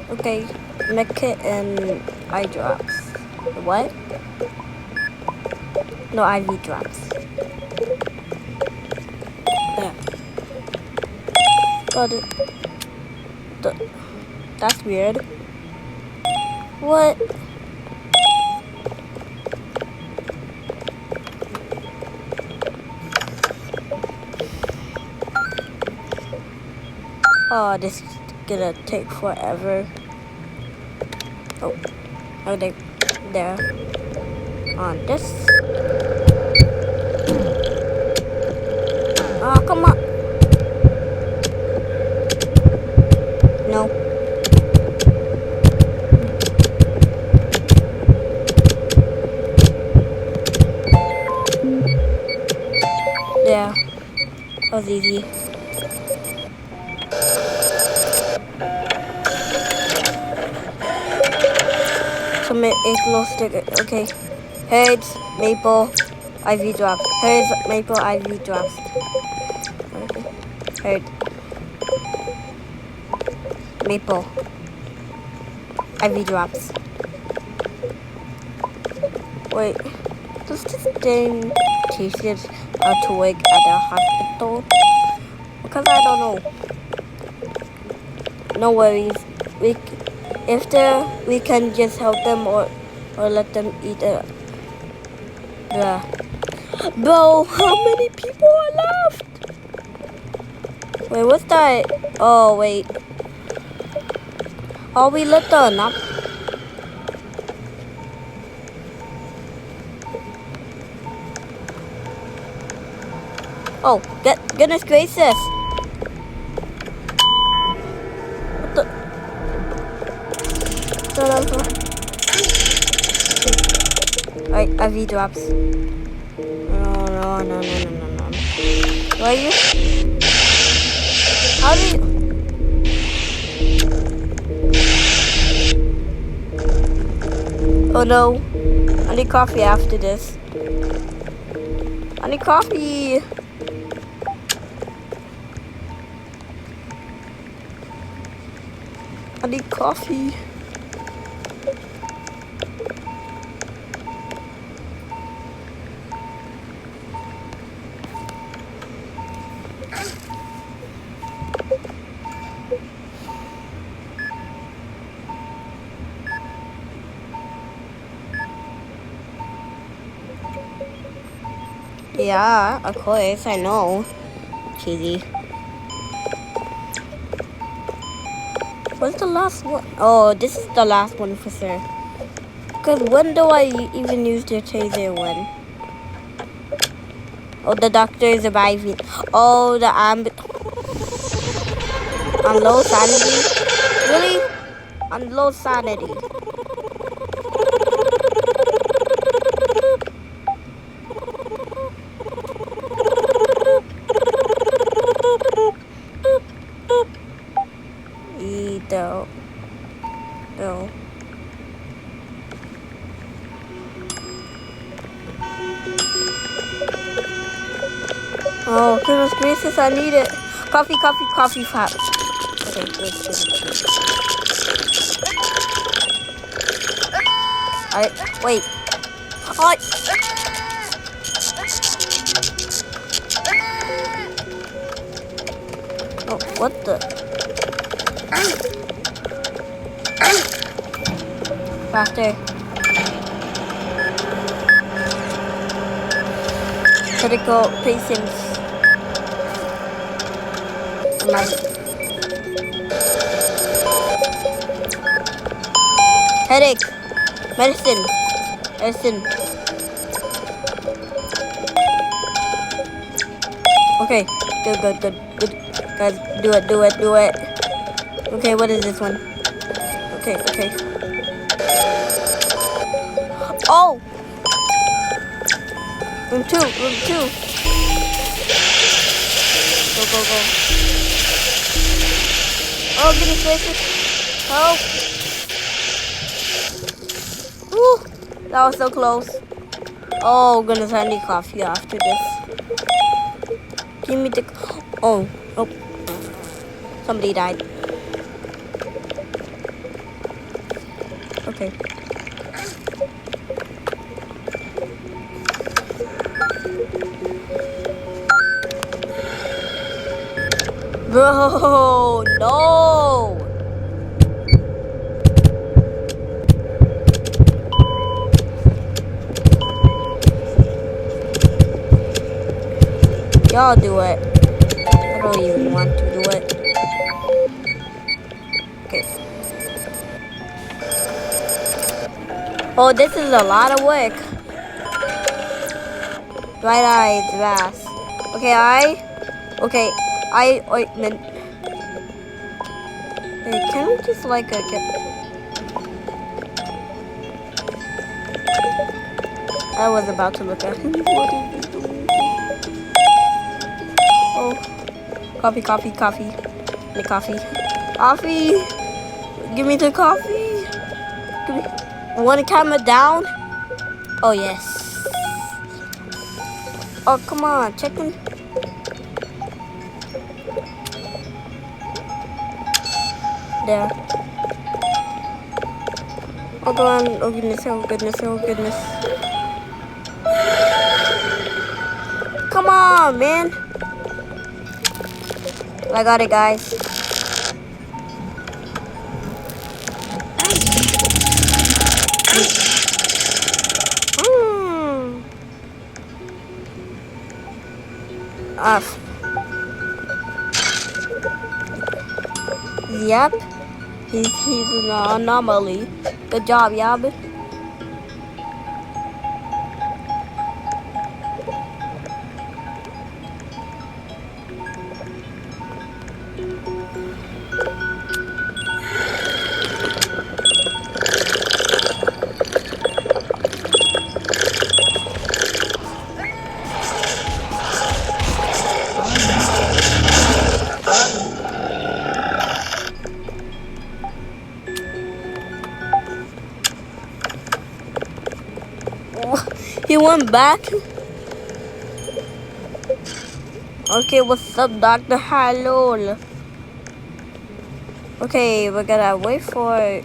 Okay, medkit and eye drops. What? No, IV drops. Yeah. But that's weird. What? Oh, this is gonna take forever. Oh, okay, there. On this. Oh, come on. No. Yeah, that was easy. Submit a glow sticker. Okay. Heads, maple, IV drops. Heads, maple, IV drops. Okay. Head. Maple. IV drops. Wait. Does this thing teach us how to work at the hospital? Because I don't know. No worries. We can just help them or let them eat it. Yeah. Bro, how many people are left? Wait, what's that? Oh, wait. Oh, we let the not. Oh, goodness gracious. What the? Alright, IV drops. No. Where are you? How do you? Oh no. I need coffee after this. I need coffee. I need coffee. Yeah, of course, I know. Cheesy. What's the last one? Oh, this is the last one for sure. Because when do I even use the taser one? Oh, the doctor is arriving. Oh, the on low sanity? Really? On low sanity. No. Oh, goodness gracious, I need it. Coffee, fat. Okay, wait. Wait. Oh, what the? Faster. Critical patience. Headache. Medicine. Okay. Good. Guys, do it. Okay, what is this one? Okay. Oh! Room 2. Go. Oh, goodness gracious. Help! Woo! That was so close. Oh, goodness, I need coffee after this. Give me the... Oh. Somebody died. Okay. Bro, no! Y'all do it. I don't even want to do it. Okay. Oh, this is a lot of work. Right eye, it's fast. Okay, eye ointment. Hey, can we just like get? I was about to look at him. What is he doing? Oh, coffee. Give me coffee. Coffee. Give me the coffee. Give me. Want the camera down? Oh yes. Oh come on, check him. There. Oh go on. Oh goodness. Come on, man. I got it, guys. Off. Yep. He's an anomaly. Good job, Yab. He went back. Okay, what's up, Dr. Halol? Okay, we're gonna wait for it.